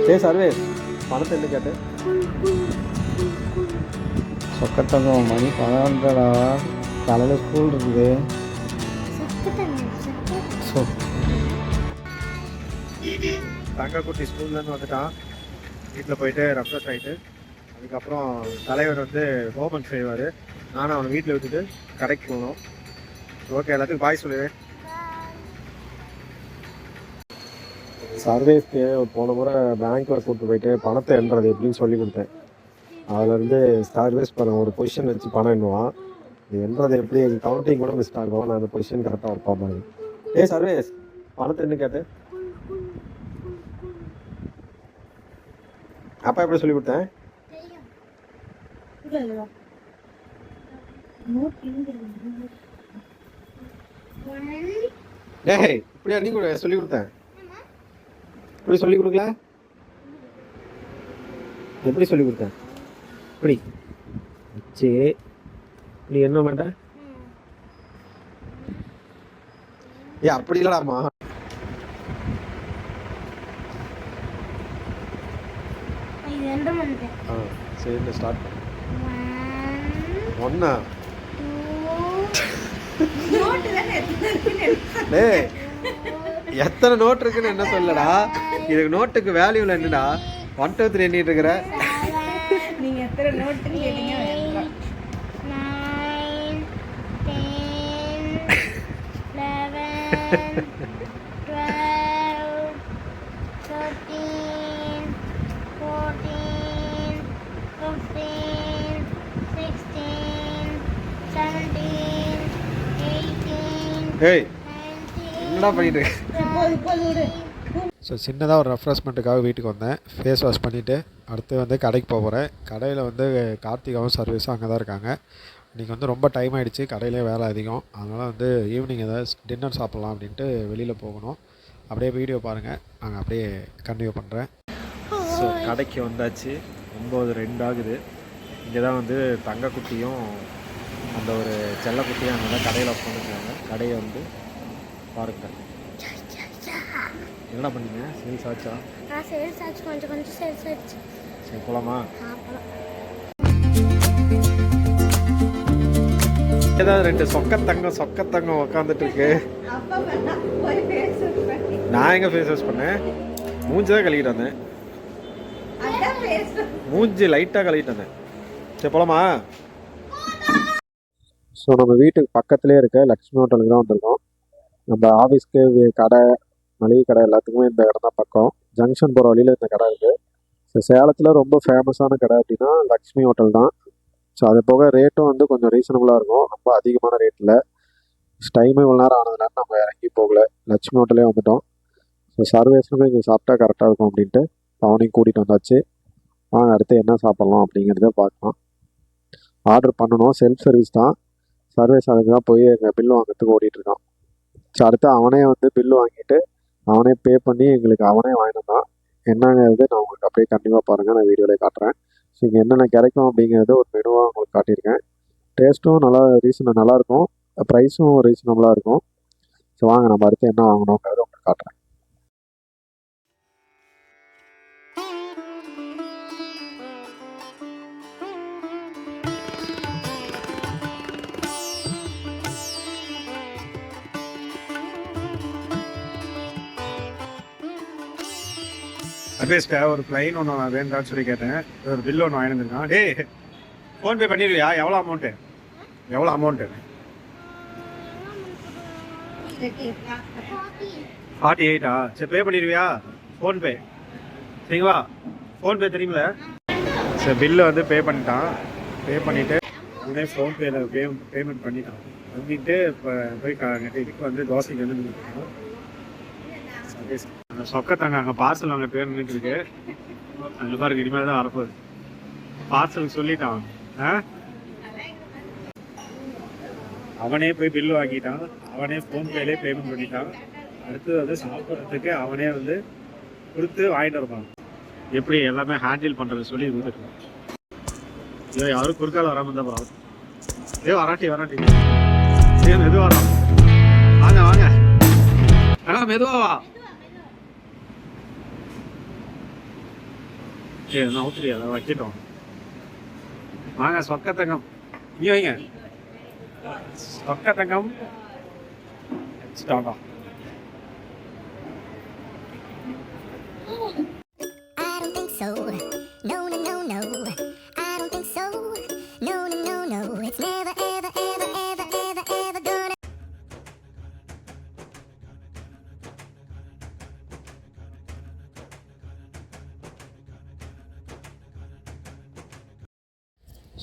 சரி சர்வேஸ் பணத்தை என்ன கேட்டு சொக்கத்தங்கம் மணி 12:30 காலையில் ஸ்கூல் இருக்குது. தங்கக்குட்டி ஸ்கூல்லேருந்து வந்துட்டான். வீட்டில் போயிட்டு ரெஃப்ரெஷ் ஆகிட்டு அதுக்கப்புறம் தலைவர் வந்து ஹோம்ஒர்க் செய்வார். நானும் அவனை வீட்டில் விட்டுட்டு கடைக்கு போகணும். ஓகே, எல்லாத்துக்கும் பாய் சொல்லுவேன். சர்வேஸ்க்கு போன முறை பேங்க்கில் கூப்பிட்டு போயிட்டு பணத்தை எண்ணுறது எப்படின்னு சொல்லி கொடுத்தேன். அதுலேருந்து சர்வேஸ் பண்ண ஒரு பொசிஷன் வச்சு பணம் எண்ணுவான். இது எண்ணுறது எப்படி கவுண்டிங் கூட மிஸ்டாக இருக்கும். நான் அந்த பொசிஷன் கரெக்டாக இருப்பா மாதிரி. சர்வேஸ் பணத்தை என்ன கேட்டு அப்பா எப்படி சொல்லி கொடுத்தேன்? டேய் இப்படியா நீ கூட சொல்லி கொடுத்தேன்? இப்படி சொல்லி கொடுக்கல? எப்படி சொல்லி கொடுத்தேன்? இப்படி சரி, நீ என்ன பண்ண? அப்படி இல்லடாமா. சரி ஸ்டார்ட் பண்ணு. ஒன்னா டேய் எத்தனை நோட் இருக்குன்னு என்ன சொல்லடா. இதுக்கு நோட்டுக்கு வேல்யூல என்னடா 1 2 3 எண்ணிட்டு இருக்கிற. நீங்க எத்தனை நோட்டுன்னு கேட்டீங்க? 9 10 11 12 13 14 15 16 17 18. என்னடா பண்ணிட்டு? ஸோ சின்னதாக ஒரு ரெஃப்ரெஷ்மெண்ட்டுக்காக வீட்டுக்கு வந்தேன். ஃபேஸ் வாஷ் பண்ணிவிட்டு அடுத்து வந்து கடைக்கு போகிறேன். கடையில் வந்து கார்த்திகாவும் சர்வீஸும் அங்கே தான் இருக்காங்க. இன்றைக்கி வந்து ரொம்ப டைம் ஆகிடுச்சு, கடையிலே வேலை அதிகம். அதனால் வந்து ஈவினிங் ஏதாவது டின்னர் சாப்பிட்லாம் அப்படின்ட்டு வெளியில் போகணும். அப்படியே வீடியோ பாருங்கள், நாங்கள் அப்படியே கண்டினியூ பண்ணுறேன். ஸோ கடைக்கு வந்தாச்சு. 9:02 ஆகுது. இங்கே தான் வந்து தங்கக்குட்டியும் அந்த ஒரு செல்லக்குட்டியும் அங்கே தான் கடையில் உட்காந்துருக்காங்க. கடையை வந்து பாருங்கள். என்ன பண்ணீங்க? சேல்ஸ் ஆச்சா? சேல்ஸ் ஆச்சு, கொஞ்சம் சேல்ஸ் ஆச்சு. சரி போலாமா? ஏதாவது 2 சொக்கத்தங்கம் உட்காந்துட்டு இருக்கு. நான் எங்க ஃபேஸ் வாஷ் பண்ணேன்? மூஞ்சி தான் கழுவிட்டு வந்தேன். மூஞ்சி லைட்டாக கழுவிட்டு வந்தேன். சரி போலாமா? ஸோ நம்ம வீட்டுக்கு பக்கத்துலேயே இருக்க லக்ஷ்மி ஹோட்டலுக்கு தான் வந்திருக்கோம். நம்ம ஆஃபீஸ்க்கு கடை, மளிகை கடை எல்லாத்துக்குமே இந்த இடம் தான் பக்கம். ஜங்ஷன் போகிற வழியில் இந்த கடை இருக்குது. ஸோ சேலத்தில் ரொம்ப ஃபேமஸான கடை அப்படின்னா லக்ஷ்மி ஹோட்டல் தான். ஸோ அது போக ரேட்டும் வந்து கொஞ்சம் ரீசனபுளாக இருக்கும், ரொம்ப அதிகமான ரேட்டில். டைமே இவ்வளோ நேரம் ஆனதுனால நம்ம இறங்கி போகல, லக்ஷ்மி ஹோட்டலே வந்துட்டோம். ஸோ சர்வேஸ்னுக்கு இங்கே சாப்பிட்டா கரெக்டாக இருக்கும் அப்படின்ட்டு அவனையும் கூட்டிகிட்டு வந்தாச்சு. வாங்க அடுத்து என்ன சாப்பிட்லாம் அப்படிங்கிறத பார்க்கலாம். ஆர்டர் பண்ணணும், செல்ஃப் சர்வீஸ் தான். சர்வீஸ் அதுக்கு தான் போய் எங்கள் பில்லு வாங்கிறதுக்கு ஓடிட்டுருக்கான். ஸோ அடுத்து அவனே வந்து பில்லு வாங்கிட்டு அவனே பே பண்ணி எங்களுக்கு அவனே வாங்கிட்டு தான். என்னங்கிறது நான் உங்களுக்கு அப்படியே கண்டிப்பாக பாருங்கள், நான் வீடியோவிலே காட்டுறேன். ஸோ இங்கே என்னென்ன கிடைக்கும் அப்படிங்கிறது ஒரு மெனுவாக உங்களுக்கு காட்டியிருக்கேன். டேஸ்ட்டும் நல்லாயிருக்கும், ப்ரைஸும் ரீசனபுளாக இருக்கும். ஸோ வாங்க நம்ம அடுத்து என்ன வாங்கணுங்கிறத உங்களுக்கு காட்டுறேன். சர்வீஸ்க்கு ஒரு ப்ளைன் ஒன்று நான் வேண்டான்னு சொல்லி கேட்டேன். ஒரு பில் ஒன்று வாங்கியிருந்துருக்கான். டேய் ஃபோன்பே பண்ணிடுவியா? எவ்வளோ அமௌண்ட்டு? 48. சரி பே பண்ணிடுவியா? ஃபோன்பே சரிங்களா? ஃபோன்பே தெரியுமில்ல? சரி பில்லு வந்து பே பண்ணிட்டான். பே பண்ணிவிட்டு உடனே ஃபோன்பேயில் பேமெண்ட் பண்ணிட்டான். பண்ணிவிட்டு இப்போ போய் இதுக்கு வந்து தோசைக்கு வந்து சர்வீஸ் அந்த சொக்கத்தாங்க அங்கே பார்சல் அங்கே பேர் நின்றுட்டு இருக்கு. அங்கே பாருங்க, இனிமேல் தான் வரப்போகுது. பார்சல் சொல்லிட்டான். அவனே போய் பில்லு வாங்கிட்டான், அவனே ஃபோன்பேலே பேமெண்ட் பண்ணிட்டான். அடுத்து வந்து சாப்பிட்றதுக்கு அவனே வந்து கொடுத்து வாங்கிட்டு வருவான். எப்படி எல்லாமே ஹேண்டில் பண்ணுறது சொல்லி கொடுத்துருக்கான். ஐயோ யாரும் குறுக்கால வராமல் இருந்தால் பரவாயில்ல. வராட்டி மெதுவா வரோம். வாங்க மெதுவா வா. சரி நான் ஊற்றி அதை வச்சிட்டோம். வாங்க சொக்க தங்கம் இங்கே வைங்க. சொக்க தங்கம் வச்சுட்டாங்க. I don't think so. No, no, no, no. I don't think so. No, no, no, no. It's never, ever, ever, ever, ever, ever gonna.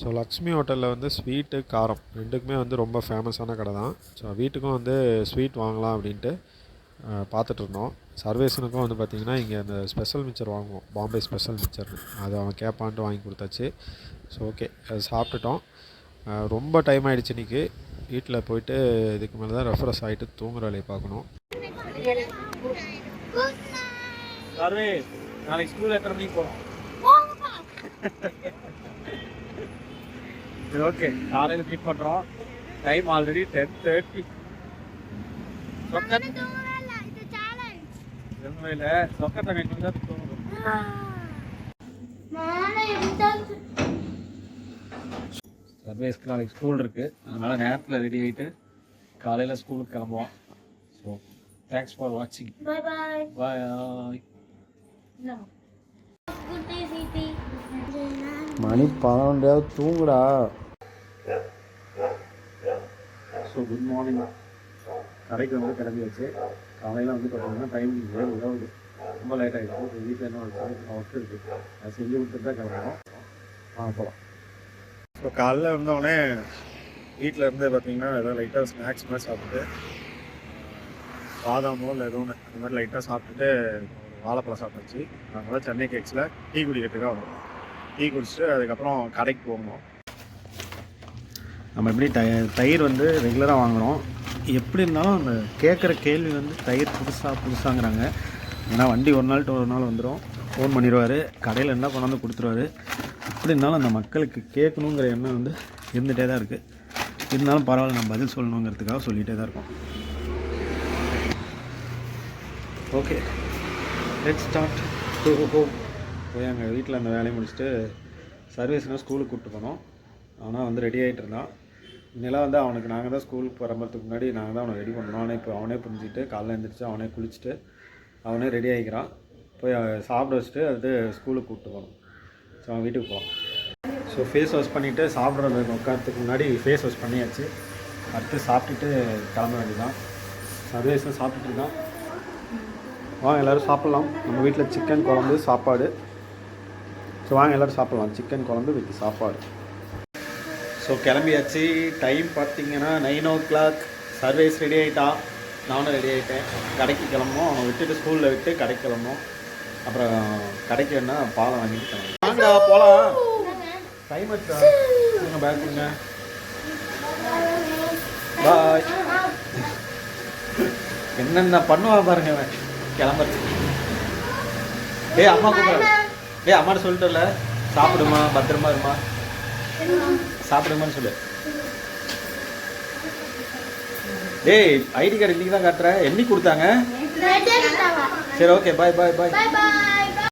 So Lakshmi ஹோட்டலில் வந்து ஸ்வீட்டு காரம் ரெண்டுக்குமே வந்து ரொம்ப ஃபேமஸான கடை தான். ஸோ வீட்டுக்கும் வந்து ஸ்வீட் வாங்கலாம் அப்படின்ட்டு பார்த்துட்ருந்தோம். சர்வேசனுக்கும் வந்து பார்த்திங்கன்னா இங்கே அந்த ஸ்பெஷல் மிக்சர் வாங்குவோம், பாம்பே ஸ்பெஷல் மிக்சர். அது அவன் கேட்பான்ட்டு வாங்கி கொடுத்தாச்சு. ஸோ ஓகே, அது சாப்பிட்டுட்டோம். ரொம்ப டைம் ஆகிடுச்சு இன்றைக்கி. வீட்டில் போயிட்டு இதுக்கு மேலே தான் ரெஃப்ரெஷ் ஆகிட்டு தூங்குற வேலையை பார்க்கணும். சர்வே நாளைக்கு ஸ்கூல் எத்தனை மணிக்கு போகிறோம்? சரி ஓகே, காலையில் மீட் பண்ணுறோம். Time already 10:30. சொக்கத்தங்க சர்வேஸ்க்கு நாளைக்கு ஸ்கூல் இருக்குது, அதனால் நேரத்தில் ரெடி ஆகிட்டு காலையில் ஸ்கூலுக்கு கிளம்புவோம். ஸோ தேங்க்ஸ் ஃபார் வாட்சிங். Bye bye. Bye. No. Good day, Siti. மணி 12 தூங்குடா. So good morning. கடைக்கு வந்து கிளம்பியாச்சு. காலையில் வந்து பார்த்தீங்கன்னா டைம் 7 ரொம்ப லேட் ஆகிடுச்சு. வீட்டில் என்ன ஒர்க் இருக்குது, அதை செஞ்சு கொடுத்துட்டு தான் கிளம்பணும். போகலாம். ஸோ காலையில் இருந்தோடனே வீட்டில் இருந்து பார்த்தீங்கன்னா ஏதோ லைட்டாக ஸ்நாக்ஸ் மாதிரி சாப்பிட்டு பாதாமோ இல்லை எதுவும் அந்த மாதிரி லைட்டாக சாப்பிட்டுட்டு வாழைப்பழம் சாப்பிட்டாச்சு. அதனால சென்னை கேக்ஸில் டீ குடிக்கிறதுக்காக வரும். டீ குடிச்சிட்டு அதுக்கப்புறம் கடைக்கு போகணும். நம்ம எப்படி தயிர் வந்து ரெகுலராக வாங்குகிறோம். எப்படி இருந்தாலும் அந்த கேட்குற கேள்வி வந்து தயிர் புதுசாங்கிறாங்க. ஏன்னா வண்டி ஒரு நாள் ஒரு நாள் வந்துடும், ஃபோன் பண்ணிடுவார், கடையில் என்ன கொண்டாந்து கொடுத்துருவாரு. எப்படி இருந்தாலும் அந்த மக்களுக்கு கேட்கணுங்கிற எண்ணம் வந்து இருந்துகிட்டே தான் இருக்குது. இருந்தாலும் பரவாயில்ல, நம்ம பதில் சொல்லணுங்கிறதுக்காக சொல்லிகிட்டே தான் இருக்கோம். Okay, let's start to home. போய் அங்கே வீட்டில் அந்த வேலையை முடிச்சுட்டு சர்வீஸ்னால் ஸ்கூலுக்கு கூப்பிட்டு போனோம். ஆனால் வந்து ரெடி ஆகிட்டு இருந்தான். இதெல்லாம் வந்து அவனுக்கு நாங்கள் தான் ஸ்கூலுக்கு வரம்புறதுக்கு முன்னாடி நாங்கள் தான் அவனை ரெடி பண்ணணும். ஆனால் இப்போ அவனே புரிஞ்சுட்டு காலைல எழுந்திரிச்சு அவனே குளிச்சுட்டு அவனே ரெடி ஆகிக்கிறான். போய் சாப்பிட வச்சுட்டு அது ஸ்கூலுக்கு கூப்பிட்டு போகணும். ஸோ அவன் வீட்டுக்கு போகலாம். ஸோ ஃபேஸ் வாஷ் பண்ணிவிட்டு சாப்பிட்றது உட்காரத்துக்கு முன்னாடி ஃபேஸ் வாஷ் பண்ணியாச்சு. அடுத்து சாப்பிட்டுட்டு கிளம்ப வேண்டியதான். சர்வேஸும் சாப்பிட்டுட்டு இருக்கான். வாங்க எல்லோரும் சாப்பிட்லாம். நம்ம வீட்டில் சிக்கன் குழம்பு சாப்பாடு. ஸோ வாங்க எல்லோரும் சாப்பிட்லாம். சிக்கன் குழம்பு வித் சாப்பாடு. ஸோ கிளம்பியாச்சு. டைம் பார்த்திங்கன்னா 9 o'clock. சர்வீஸ் ரெடி ஆகிட்டான், நானும் ரெடி ஆகிட்டேன். கடைக்கு கிளம்பும். அவனை விட்டுட்டு ஸ்கூலில் விட்டு கடைக்கு கிளம்பும். அப்புறம் கடைக்கு வேணா பாலம் வாங்கிட்டு கிளம்பும். வாங்கடா போகலாம். டைம் ஆச்சா? நீங்கள் பேக் பண்ணுங்க. பாய். என்னென்ன பண்ணுவான் பாருங்க அவன் கிளம்புறதுக்கு. அம்மா கூப்பிட்ற. அம்மாட்ட சொல்லிட்டோம்ல, சாப்பிடுமா, பத்திரமா இருமா, சாப்பிடுமான்னு சொல்லு. ஐடி கார்டு இன்னைக்கு தான் காட்டுறேன். என்னைக்கு கொடுத்தாங்க? சரி ஓகே, பாய் பாய் பாய்.